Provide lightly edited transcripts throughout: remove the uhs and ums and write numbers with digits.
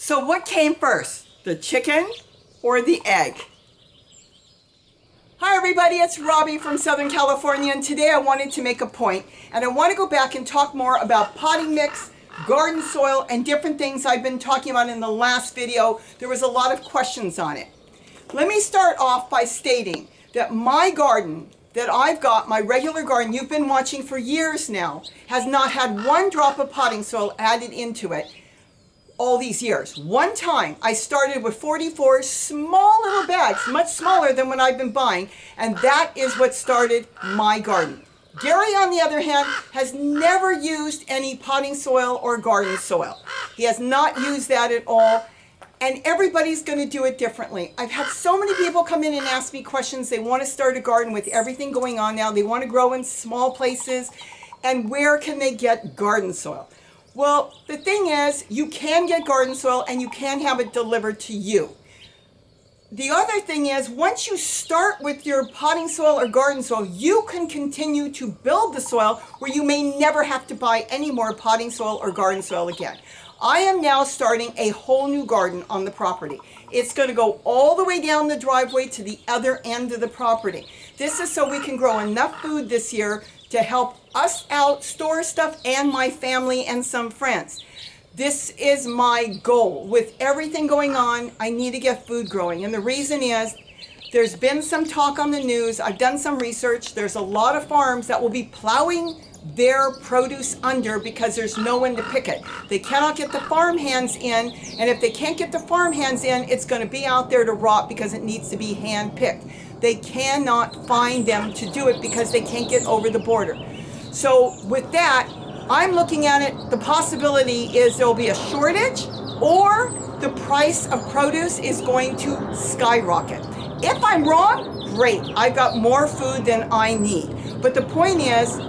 So what came first, the chicken or the egg? Hi everybody, it's Robbie from Southern California, and today I wanted to make a point, and I want to go back and talk more about potting mix, garden soil, and different things I've been talking about in the last video. There was a lot of questions on it. Let me start off by stating that my garden that I've got, my regular garden you've been watching for years now, has not had one drop of potting soil added into it all these years. One time I started with 44 small little bags, much smaller than what I've been buying, and that is what started my garden. Gary, on the other hand, has never used any potting soil or garden soil. He has not used that at all, and everybody's going to do it differently. I've had so many people come in and ask me questions. They want to start a garden with everything going on now. They want to grow in small places, and where can they get garden soil? Well, the thing is, you can get garden soil and you can have it delivered to you. The other thing is, once you start with your potting soil or garden soil, you can continue to build the soil where you may never have to buy any more potting soil or garden soil again. I am now starting a whole new garden on the property. It's going to go all the way down the driveway to the other end of the property. This is so we can grow enough food this year to help us out, store stuff, and my family and some friends. This is my goal. With everything going on, I need to get food growing. And the reason is, there's been some talk on the news. I've done some research. There's a lot of farms that will be plowing their produce under because there's no one to pick it. They cannot get the farm hands in, and if they can't get the farm hands in, it's going to be out there to rot because it needs to be hand picked. They cannot find them to do it because they can't get over the border. So with that, I'm looking at it, the possibility is there'll be a shortage or the price of produce is going to skyrocket. If I'm wrong, great. I've got more food than I need. But the point is,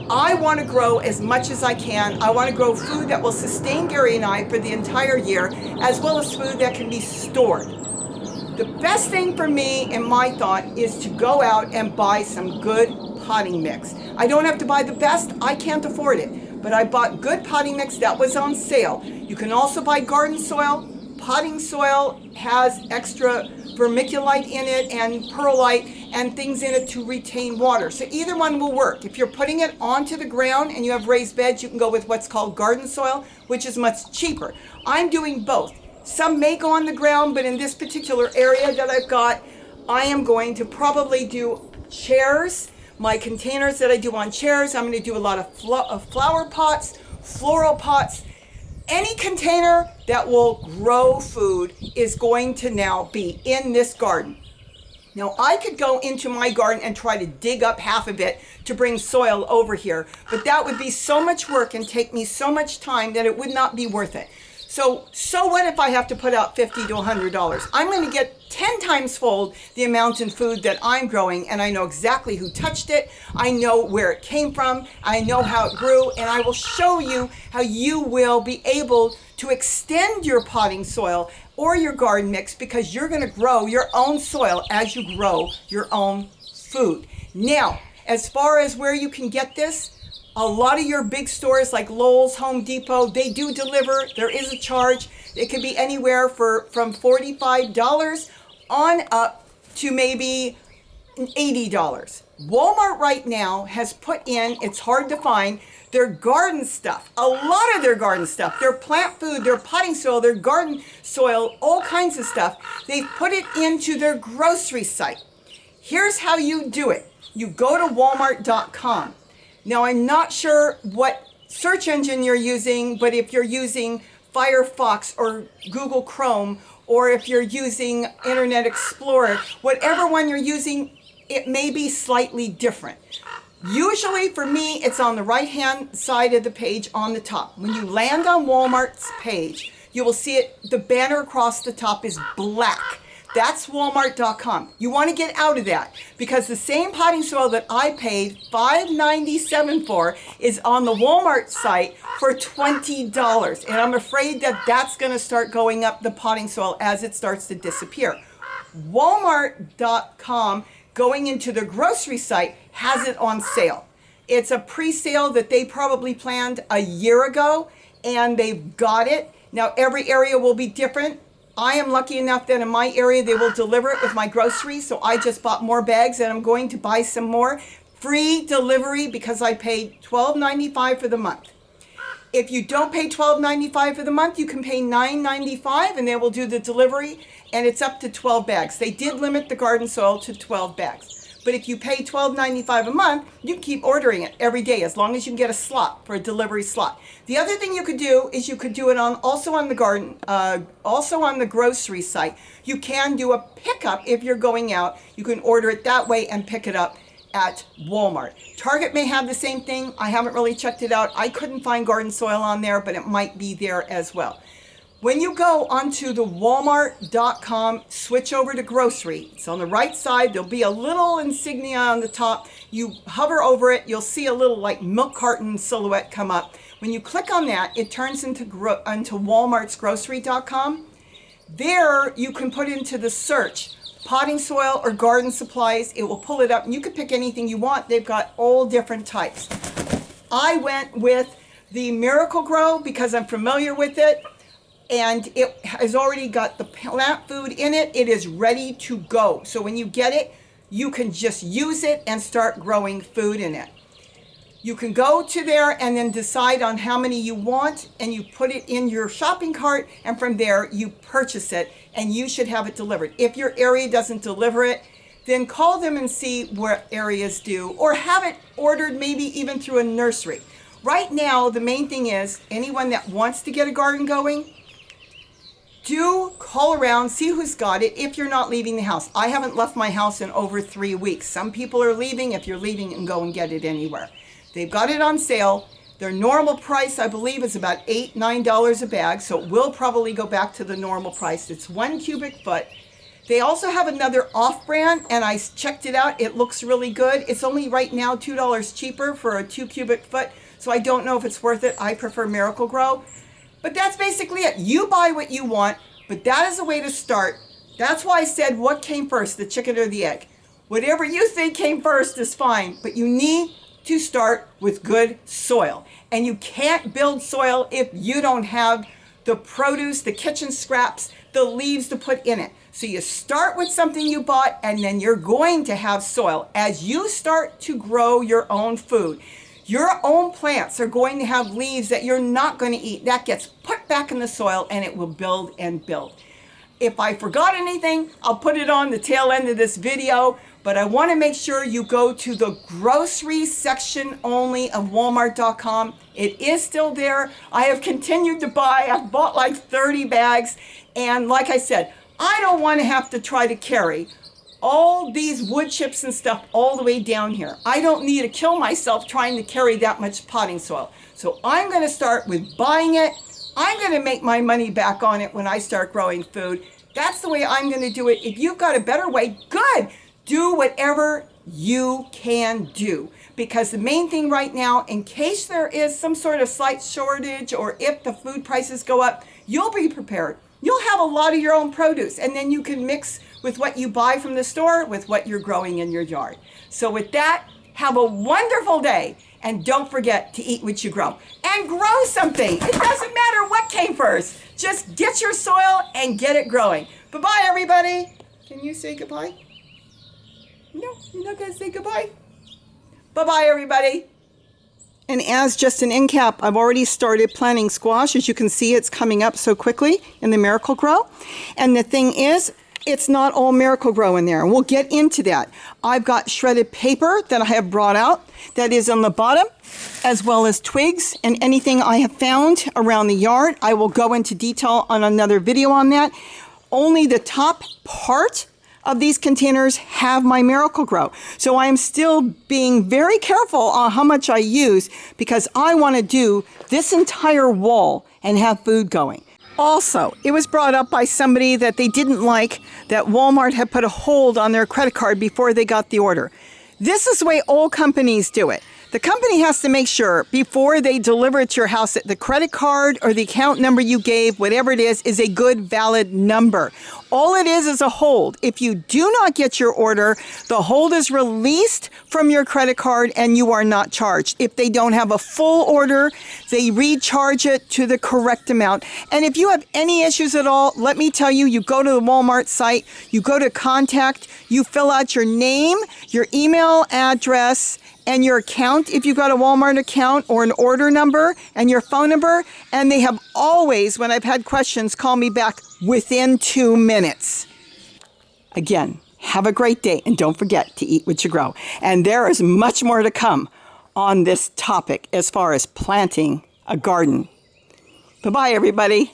I want to grow as much as I can. I want to grow food that will sustain Gary and I for the entire year, as well as food that can be stored. The best thing for me, in my thought, is to go out and buy some good potting mix. I don't have to buy the best. I can't afford it. But I bought good potting mix that was on sale. You can also buy garden soil. Potting soil has extra vermiculite in it and perlite and things in it to retain water. So either one will work. If you're putting it onto the ground and you have raised beds, you can go with what's called garden soil, which is much cheaper. I'm doing both. Some may go on the ground, but in this particular area that I've got, I am going to probably do chairs. My containers that I do on chairs, I'm going to do a lot of flower pots, floral pots. Any container that will grow food is going to now be in this garden. Now, I could go into my garden and try to dig up half of it to bring soil over here, but that would be so much work and take me so much time that it would not be worth it. So what if I have to put out $50 to $100? I'm going to get 10 times fold the amount in food that I'm growing, and I know exactly who touched it. I know where it came from. I know how it grew, and I will show you how you will be able to extend your potting soil or your garden mix because you're going to grow your own soil as you grow your own food. Now, as far as where you can get this, a lot of your big stores like Lowe's, Home Depot, they do deliver. There is a charge. It could be anywhere from $45 on up to maybe $80. Walmart right now has put in, it's hard to find, their garden stuff. A lot of their garden stuff, their plant food, their potting soil, their garden soil, all kinds of stuff. They've put it into their grocery site. Here's how you do it. You go to walmart.com. Now, I'm not sure what search engine you're using, but if you're using Firefox or Google Chrome, or if you're using Internet Explorer, whatever one you're using, it may be slightly different. Usually for me, it's on the right-hand side of the page on the top. When you land on Walmart's page, you will see it, the banner across the top is black. That's walmart.com. You want to get out of that because the same potting soil that I paid $5.97 for is on the Walmart site for $20. And I'm afraid that that's going to start going up, the potting soil, as it starts to disappear. Walmart.com, going into the grocery site, has it on sale. It's a pre-sale that they probably planned a year ago, and they've got it. Now, every area will be different. I am lucky enough that in my area they will deliver it with my groceries, so I just bought more bags and I'm going to buy some more. Free delivery because I paid $12.95 for the month. If you don't pay $12.95 for the month, you can pay $9.95 and they will do the delivery, and it's up to 12 bags. They did limit the garden soil to 12 bags. But if you pay $12.95 a month, you can keep ordering it every day as long as you can get a slot for a delivery slot. The other thing you could do is you could do it also on the grocery site. You can do a pickup if you're going out. You can order it that way and pick it up at Walmart. Target may have the same thing. I haven't really checked it out. I couldn't find garden soil on there, but it might be there as well. When you go onto the walmart.com, switch over to grocery. It's on the right side. There'll be a little insignia on the top. You hover over it, you'll see a little like milk carton silhouette come up. When you click on that, it turns into Walmart's grocery.com. There you can put into the search potting soil or garden supplies. It will pull it up and you can pick anything you want. They've got all different types. I went with the Miracle-Gro because I'm familiar with it. And it has already got the plant food in it. It is ready to go. So when you get it, you can just use it and start growing food in it. You can go to there and then decide on how many you want, and you put it in your shopping cart, and from there you purchase it, and you should have it delivered. If your area doesn't deliver it, then call them and see what areas do, or have it ordered maybe even through a nursery. Right now, the main thing is anyone that wants to get a garden going, do call around, see who's got it if you're not leaving the house. I haven't left my house in over 3 weeks. Some people are leaving. If you're leaving, you can go and get it anywhere. They've got it on sale. Their normal price, I believe, is about $8, $9 a bag, so it will probably go back to the normal price. It's 1 cubic foot. They also have another off-brand, and I checked it out. It looks really good. It's only right now $2 cheaper for a 2 cubic foot, so I don't know if it's worth it. I prefer Miracle-Gro. But that's basically it. You buy what you want, but that is a way to start. That's why I said what came first, the chicken or the egg. Whatever you think came first is fine, but you need to start with good soil. And you can't build soil if you don't have the produce, the kitchen scraps, the leaves to put in it. So you start with something you bought, and then you're going to have soil. As you start to grow your own food, your own plants are going to have leaves that you're not going to eat. That gets put back in the soil and it will build and build. If I forgot anything, I'll put it on the tail end of this video, but I want to make sure you go to the grocery section only of Walmart.com. It is still there. I have continued to buy. I've bought like 30 bags. And like I said, I don't want to have to try to carry all these wood chips and stuff all the way down here. I don't need to kill myself trying to carry that much potting soil. So I'm going to start with buying it. I'm going to make my money back on it when I start growing food. That's the way I'm going to do it. If you've got a better way, good. Do whatever you can do. Because the main thing right now, in case there is some sort of slight shortage or if the food prices go up, you'll be prepared. You'll have a lot of your own produce, and then you can mix with what you buy from the store with what you're growing in your yard. So with that, have a wonderful day, and don't forget to eat what you grow. And grow something. It doesn't matter what came first. Just get your soil and get it growing. Bye-bye, everybody. Can you say goodbye? No, you're not going to say goodbye? Bye-bye, everybody. And as just an end cap, I've already started planting squash. As you can see, it's coming up so quickly in the Miracle-Gro. And the thing is, it's not all Miracle-Gro in there. And we'll get into that. I've got shredded paper that I have brought out that is on the bottom, as well as twigs and anything I have found around the yard. I will go into detail on another video on that. Only the top part of these containers have my Miracle-Gro. So I am still being very careful on how much I use because I want to do this entire wall and have food going. Also, it was brought up by somebody that they didn't like that Walmart had put a hold on their credit card before they got the order. This is the way all companies do it. The company has to make sure before they deliver it to your house that the credit card or the account number you gave, whatever it is a good, valid number. All it is a hold. If you do not get your order, the hold is released from your credit card and you are not charged. If they don't have a full order, they recharge it to the correct amount. And if you have any issues at all, let me tell you, you go to the Walmart site, you go to contact, you fill out your name, your email address, and your account, if you've got a Walmart account or an order number, and your phone number, and they have always, when I've had questions, call me back within 2 minutes. Again, have a great day, and don't forget to eat what you grow. And there is much more to come on this topic as far as planting a garden. Bye-bye, everybody.